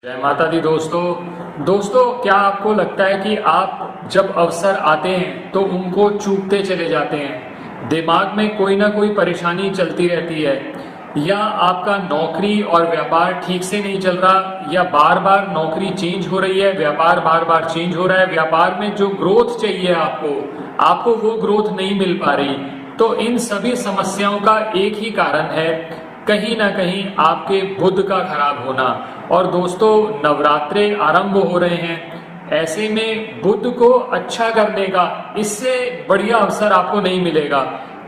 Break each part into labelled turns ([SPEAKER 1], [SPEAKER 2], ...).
[SPEAKER 1] जय माता दी दोस्तों क्या आपको लगता है कि आप जब अवसर आते हैं तो उनको चूकते चले जाते हैं? दिमाग में कोई ना कोई परेशानी चलती रहती है, या आपका नौकरी और व्यापार ठीक से नहीं चल रहा, या बार बार नौकरी चेंज हो रही है, व्यापार बार बार चेंज हो रहा है, व्यापार में जो ग्रोथ चाहिए आपको वो ग्रोथ नहीं मिल पा रही। तो इन सभी समस्याओं का एक ही कारण है, कहीं ना कहीं आपके बुध का खराब होना। और दोस्तों, नवरात्रे आरंभ हो रहे हैं, ऐसे में बुध को अच्छा करने का इससे बढ़िया अवसर आपको नहीं मिलेगा।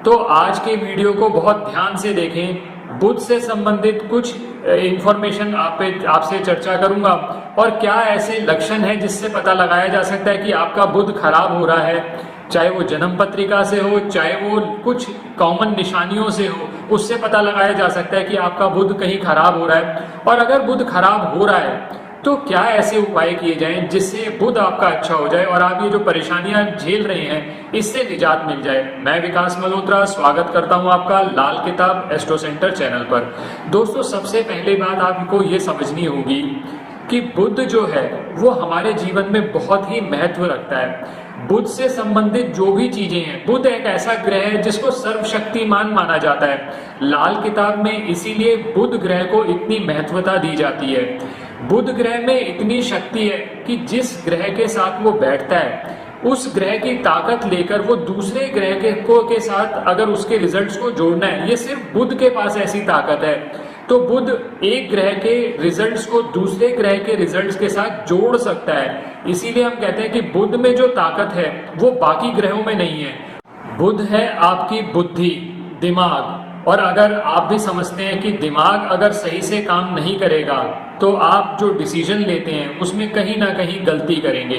[SPEAKER 1] तो आज के वीडियो को बहुत ध्यान से देखें। बुध से संबंधित कुछ इंफॉर्मेशन आपसे चर्चा करूंगा, और क्या ऐसे लक्षण है जिससे पता लगाया जा सकता है कि आपका बुध खराब हो रहा है, चाहे वो जन्म पत्रिका से हो, चाहे वो कुछ कॉमन निशानियों से हो, उससे पता लगाया जा सकता है कि आपका बुध कहीं खराब हो रहा है। और अगर बुध खराब हो रहा है तो क्या ऐसे उपाय किए जाएं जिससे बुध आपका अच्छा हो जाए और आप ये जो परेशानियां झेल रहे हैं इससे निजात मिल जाए। मैं विकास मल्होत्रा स्वागत करता हूं आपका लाल किताब एस्ट्रो सेंटर चैनल पर। दोस्तों, सबसे पहले बात आपको ये समझनी होगी कि बुध जो है वो हमारे जीवन में बहुत ही महत्व रखता है। बुध से संबंधित जो भी चीजें हैं, बुध एक ऐसा ग्रह है जिसको सर्वशक्तिमान माना जाता है। लाल किताब में इसीलिए बुध ग्रह को इतनी महत्वता दी जाती है। बुध ग्रह में इतनी शक्ति है कि जिस ग्रह के साथ वो बैठता है उस ग्रह की ताकत लेकर वो दूसरे ग्रह के साथ अगर उसके रिजल्ट्स को जोड़ना है, ये सिर्फ बुध के पास ऐसी ताकत है। तो बुध एक ग्रह के रिजल्ट्स को दूसरे ग्रह के रिजल्ट्स के साथ जोड़ सकता है। इसीलिए हम कहते हैं कि बुध में जो ताकत है वो बाकी ग्रहों में नहीं है। बुध है आपकी बुद्धि, दिमाग। और अगर आप भी समझते हैं कि दिमाग अगर सही से काम नहीं करेगा तो आप जो डिसीजन लेते हैं उसमें कहीं ना कहीं गलती करेंगे।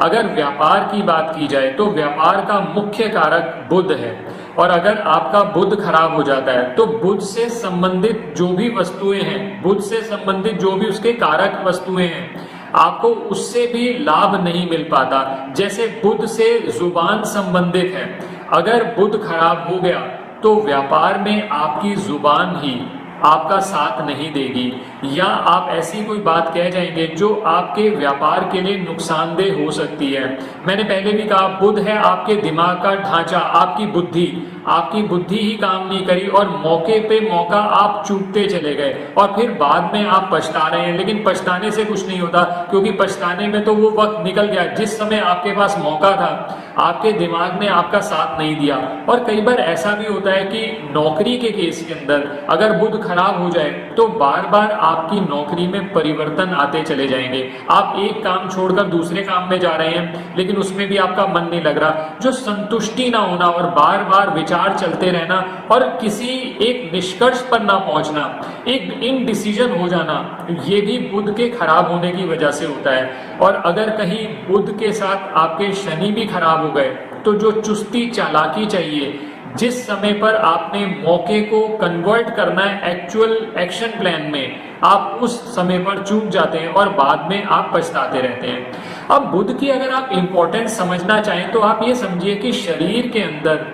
[SPEAKER 1] अगर व्यापार की बात की जाए तो व्यापार का मुख्य कारक बुध है, और अगर आपका बुध खराब हो जाता है तो बुध से संबंधित जो भी वस्तुएं हैं, बुध से संबंधित जो भी उसके कारक वस्तुएं हैं, आपको उससे भी लाभ नहीं मिल पाता। जैसे बुध से जुबान संबंधित है, अगर बुध खराब हो गया तो व्यापार में आपकी जुबान ही आपका साथ नहीं देगी, या आप ऐसी कोई बात कह जाएंगे जो आपके व्यापार के लिए नुकसानदेह हो सकती है। मैंने पहले भी कहा, बुध है आपके दिमाग का ढांचा, आपकी बुद्धि ही काम नहीं करी और मौके पे मौका आप चूकते चले गए, और फिर बाद में आप पछता रहे हैं। लेकिन पछताने से कुछ नहीं होता, क्योंकि पछताने में तो वो वक्त निकल गया जिस समय आपके पास मौका था, आपके दिमाग ने आपका साथ नहीं दिया। और कई बार ऐसा भी होता है कि नौकरी के केस के अंदर अगर बुध खराब हो जाए तो बार बार आपकी नौकरी में परिवर्तन आते चले जाएंगे। आप एक काम छोड़कर दूसरे काम में जा रहे हैं लेकिन उसमें भी आपका मन नहीं लग रहा। जो संतुष्टि ना होना और बार बार विचार चलते रहना और किसी एक निष्कर्ष पर ना पहुंचना, एक इनडिसीजन हो जाना, ये भी बुध के खराब होने की वजह से होता है। और अगर कहीं बुध के साथ आपके शनि भी खराब हो गए तो जो चुस्ती चालाकी चाहिए, जिस समय पर आपने मौके को कन्वर्ट करना है एक्चुअल एक्शन प्लान में, आप उस समय पर चूक जाते हैं और बाद में आप पछताते रहते हैं। अब बुध की अगर आप इंपॉर्टेंस समझना चाहें तो आप ये समझिए कि शरीर के अंदर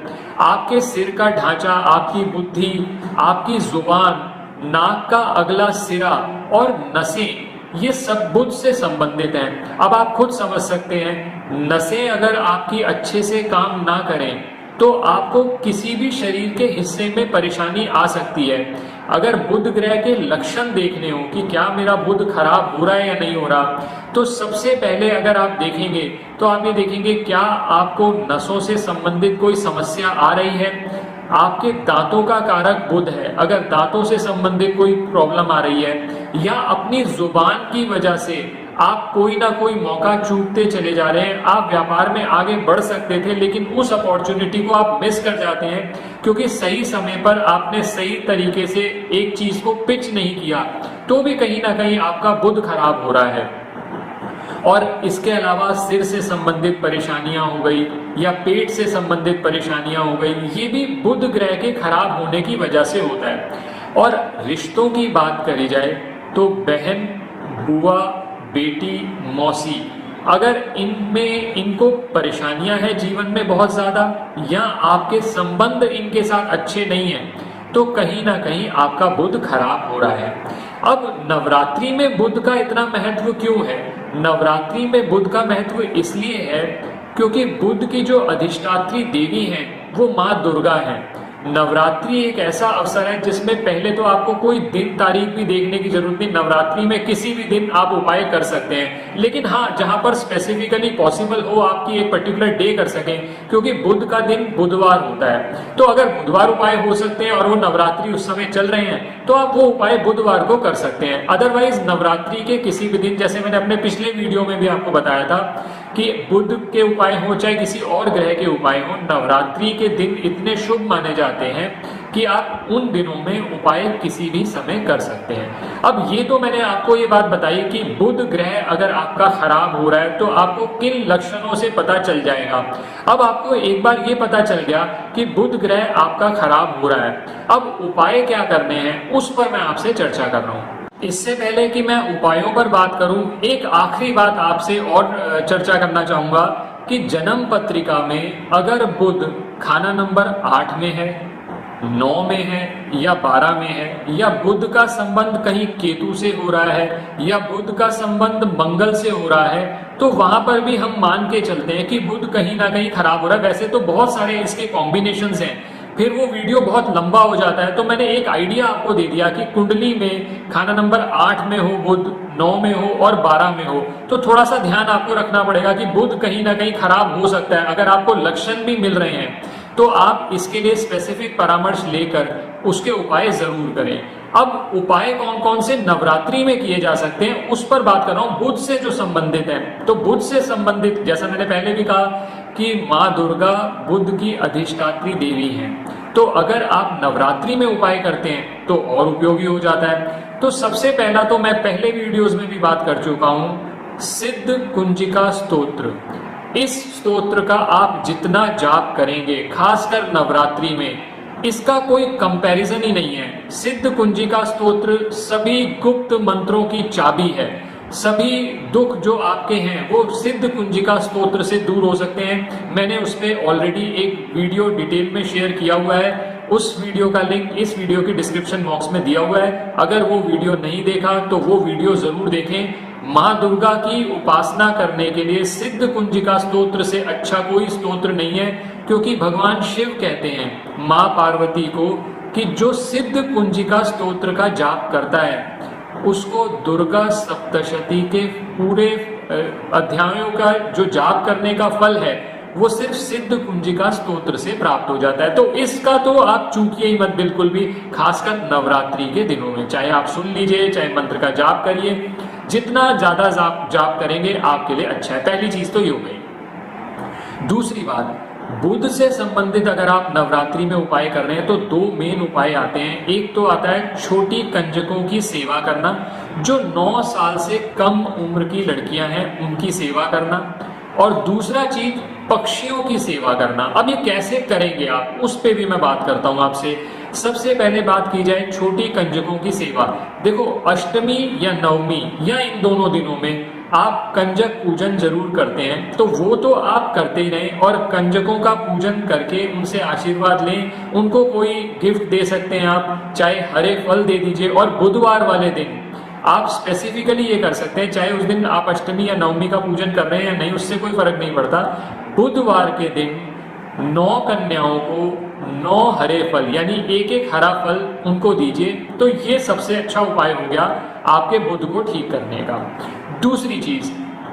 [SPEAKER 1] आपके सिर का ढांचा, आपकी बुद्धि, आपकी जुबान, नाक का अगला सिरा और नसें, ये सब बुध से संबंधित हैं। अब आप खुद समझ सकते हैं, नसें अगर आपकी अच्छे से काम ना करें तो आपको किसी भी शरीर के हिस्से में परेशानी आ सकती है। अगर बुध ग्रह के लक्षण देखने हो कि क्या मेरा बुध खराब हो रहा है या नहीं हो रहा, तो सबसे पहले अगर आप देखेंगे तो आप ये देखेंगे क्या आपको नसों से संबंधित कोई समस्या आ रही है। आपके दांतों का कारक बुध है, अगर दांतों से संबंधित कोई प्रॉब्लम आ रही है, या अपनी जुबान की वजह से आप कोई ना कोई मौका चूकते चले जा रहे हैं। आप व्यापार में आगे बढ़ सकते थे लेकिन उस अपॉर्चुनिटी को आप मिस कर जाते हैं क्योंकि सही समय पर आपने सही तरीके से एक चीज को पिच नहीं किया, तो भी कहीं ना कहीं आपका बुध खराब हो रहा है। और इसके अलावा सिर से संबंधित परेशानियां हो गई या पेट से संबंधित परेशानियां हो गई, ये भी बुध ग्रह के खराब होने की वजह से होता है। और रिश्तों की बात करी जाए तो बहन, बुआ, बेटी, मौसी, अगर इनमें इनको परेशानियां हैं जीवन में बहुत ज्यादा, या आपके संबंध इनके साथ अच्छे नहीं हैं, तो कहीं ना कहीं आपका बुध खराब हो रहा है। अब नवरात्रि में बुध का इतना महत्व क्यों है? नवरात्रि में बुध का महत्व इसलिए है क्योंकि बुध की जो अधिष्ठात्री देवी हैं वो माँ दुर्गा हैं। नवरात्रि एक ऐसा अवसर है जिसमें पहले तो आपको कोई दिन तारीख भी देखने की जरूरत नहीं, नवरात्रि में किसी भी दिन आप उपाय कर सकते हैं। लेकिन हाँ, जहां पर स्पेसिफिकली पॉसिबल हो आपकी एक पर्टिकुलर डे कर सकें, क्योंकि बुध का दिन बुधवार होता है, तो अगर बुधवार उपाय हो सकते हैं और वो नवरात्रि उस समय चल रहे हैं तो आप वो उपाय बुधवार को कर सकते हैं। अदरवाइज नवरात्रि के किसी भी दिन, जैसे मैंने अपने पिछले वीडियो में भी आपको बताया था कि बुध के उपाय हो चाहे किसी और ग्रह के उपाय हो, नवरात्रि के दिन इतने शुभ माने जाते हैं कि आप उन दिनों में उपाय किसी भी समय कर सकते हैं। अब ये तो मैंने आपको ये बात बताई कि बुध ग्रह अगर आपका खराब हो रहा है तो आपको किन लक्षणों से पता चल जाएगा। अब आपको एक बार ये पता चल गया कि बुध ग्रह आपका खराब हो रहा है, अब उपाय क्या करने हैं उस पर मैं आपसे चर्चा कर रहा हूँ। इससे पहले कि मैं उपायों पर बात करूं, एक आखिरी बात आपसे और चर्चा करना चाहूंगा कि जन्म पत्रिका में अगर बुध खाना नंबर 8 में है, 9 में है या 12 में है, या बुध का संबंध कहीं केतु से हो रहा है या बुध का संबंध मंगल से हो रहा है, तो वहां पर भी हम मान के चलते हैं कि बुध कहीं ना कहीं खराब हो रहा है। वैसे तो बहुत सारे इसके कॉम्बिनेशंस हैं, फिर वो वीडियो बहुत लंबा हो जाता है, तो मैंने एक आइडिया आपको दे दिया कि कुंडली में खाना नंबर 8 में हो बुध, 9 में हो और 12 में हो, तो थोड़ा सा ध्यान आपको रखना पड़ेगा कि बुध कहीं ना कहीं खराब हो सकता है। अगर आपको लक्षण भी मिल रहे हैं तो आप इसके लिए स्पेसिफिक परामर्श लेकर उसके उपाय जरूर करें। अब उपाय कौन कौन से नवरात्रि में किए जा सकते हैं उस पर बात कर रहा हूं, बुध से जो संबंधित है। तो बुध से संबंधित, जैसा मैंने पहले भी कहा कि माँ दुर्गा बुध की अधिष्ठात्री देवी हैं, तो अगर आप नवरात्रि में उपाय करते हैं तो और उपयोगी हो जाता है। तो सबसे पहला तो मैं पहले वीडियोस में भी बात कर चुका हूं, सिद्ध कुंजिका स्तोत्र। इस स्तोत्र का आप जितना जाप करेंगे, खासकर नवरात्रि में, इसका कोई कंपैरिजन ही नहीं है। सिद्ध कुंजिका स्तोत्र सभी गुप्त मंत्रों की चाबी है। सभी दुख जो आपके हैं वो सिद्ध कुंजिका स्तोत्र से दूर हो सकते हैं। मैंने उस पर ऑलरेडी एक वीडियो डिटेल में शेयर किया हुआ है, उस वीडियो का लिंक इस वीडियो की डिस्क्रिप्शन बॉक्स में दिया हुआ है। अगर वो वीडियो नहीं देखा तो वो वीडियो जरूर देखें। माँ दुर्गा की उपासना करने के लिए सिद्ध कुंजिका स्तोत्र से अच्छा कोई स्तोत्र नहीं है, क्योंकि भगवान शिव कहते हैं माँ पार्वती को कि जो सिद्ध कुंजिका स्तोत्र का जाप करता है उसको दुर्गा सप्तशती के पूरे अध्यायों का जो जाप करने का फल है वो सिर्फ सिद्ध कुंजिका स्तोत्र से प्राप्त हो जाता है। तो इसका तो आप चूकिए ही मत बिल्कुल भी, खासकर नवरात्रि के दिनों में। चाहे आप सुन लीजिए, चाहे मंत्र का जाप करिए, जितना ज्यादा जाप करेंगे आपके लिए अच्छा है। पहली चीज तो ये हो गई। दूसरी बात, बुध से संबंधित अगर आप नवरात्रि में उपाय कर रहे हैं तो 2 मेन उपाय आते हैं। एक तो आता है छोटी कंजकों की सेवा करना, जो 9 साल से कम उम्र की लड़कियां हैं उनकी सेवा करना, और दूसरा चीज पक्षियों की सेवा करना। अब ये कैसे करेंगे आप, उस पे भी मैं बात करता हूं आपसे। सबसे पहले बात की जाए छोटी कंजकों की सेवा। देखो, अष्टमी या नवमी या इन दोनों दिनों में आप कंजक पूजन जरूर करते हैं, तो वो तो आप करते ही रहें, और कंजकों का पूजन करके उनसे आशीर्वाद लें। उनको कोई गिफ्ट दे सकते हैं आप, चाहे हरे फल दे दीजिए। और बुधवार वाले दिन आप स्पेसिफिकली ये कर सकते हैं, चाहे उस दिन आप अष्टमी या नवमी का पूजन कर रहे हैं या नहीं, उससे कोई फर्क नहीं पड़ता। बुधवार के दिन 9 कन्याओं को 9 हरे फल यानी एक हरा फल उनको दीजिए। तो ये सबसे अच्छा उपाय हो गया आपके बुध को ठीक करने का। दूसरी चीज,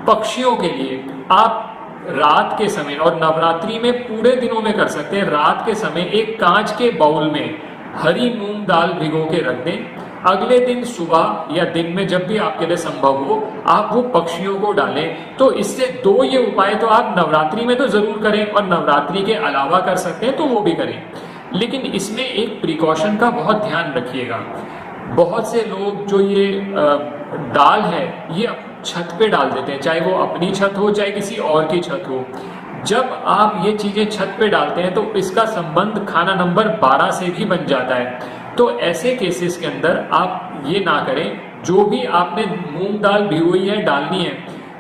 [SPEAKER 1] पक्षियों के लिए आप रात के समय, और नवरात्रि में पूरे दिनों में कर सकते हैं, रात के समय एक कांच के बाउल में हरी मूंग दाल भिगो के रख दें। अगले दिन सुबह या दिन में जब भी आपके लिए संभव हो आप वो पक्षियों को डालें। तो इससे 2 ये उपाय तो आप नवरात्रि में तो जरूर करें, और नवरात्रि के अलावा कर सकते हैं तो वो भी करें। लेकिन इसमें एक प्रिकॉशन का बहुत ध्यान रखिएगा। बहुत से लोग जो ये दाल है ये छत पे डाल देते हैं, चाहे वो अपनी छत हो चाहे किसी और की छत हो। जब आप ये चीजें छत पे डालते हैं तो इसका संबंध खाना नंबर 12 से भी बन जाता है। तो ऐसे केसेस के अंदर आप ये ना करें। जो भी आपने मूंग दाल भिगोई है डालनी है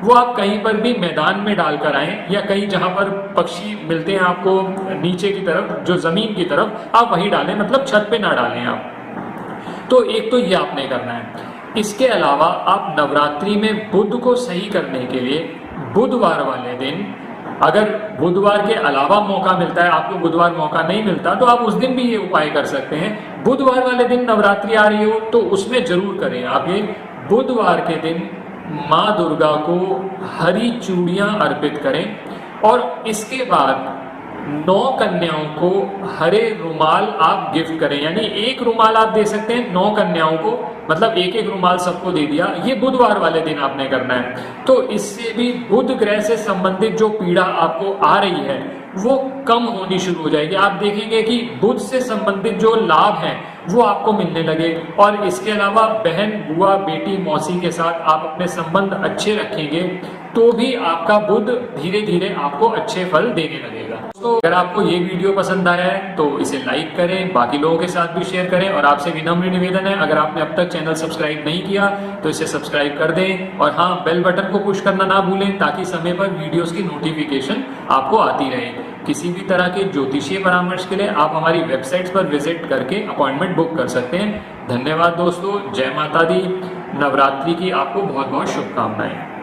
[SPEAKER 1] वो आप कहीं पर भी मैदान में डालकर आए, या कहीं जहां पर पक्षी मिलते हैं आपको नीचे की तरफ, जो जमीन की तरफ, आप वहीं डालें, मतलब छत पे ना डालें आप। तो एक तो ये आपने करना है। इसके अलावा आप नवरात्रि में बुध को सही करने के लिए बुधवार वाले दिन, अगर बुधवार के अलावा मौका मिलता है, आपको बुधवार मौका नहीं मिलता, तो आप उस दिन भी ये उपाय कर सकते हैं। बुधवार वाले दिन नवरात्रि आ रही हो तो उसमें जरूर करें आप ये। बुधवार के दिन माँ दुर्गा को हरी चूड़ियां अर्पित करें और इसके बाद 9 कन्याओं को हरे रुमाल आप गिफ्ट करें। यानी एक रुमाल आप दे सकते हैं 9 कन्याओं को, मतलब एक एक रुमाल सबको दे दिया। ये बुधवार वाले दिन आपने करना है। तो इससे भी बुध ग्रह से संबंधित जो पीड़ा आपको आ रही है वो कम होनी शुरू हो जाएगी। आप देखेंगे कि बुध से संबंधित जो लाभ हैं वो आपको मिलने लगे। और इसके अलावा बहन, बुआ, बेटी, मौसी के साथ आप अपने संबंध अच्छे रखेंगे तो भी आपका बुध धीरे धीरे आपको अच्छे फल देने लगेगा। तो अगर आपको ये वीडियो पसंद आया है तो इसे लाइक करें, बाकी लोगों के साथ भी शेयर करें। और आपसे विनम्र निवेदन है, अगर आपने अब तक चैनल सब्सक्राइब नहीं किया तो इसे सब्सक्राइब कर दें। और हाँ, बेल बटन को पुश करना ना भूलें ताकि समय पर वीडियोस की नोटिफिकेशन आपको आती रहे। किसी भी तरह के ज्योतिषीय परामर्श के लिए आप हमारी वेबसाइट्स पर विजिट करके अपॉइंटमेंट बुक कर सकते हैं। धन्यवाद दोस्तों, जय माता दी। नवरात्रि की आपको बहुत बहुत शुभकामनाएं।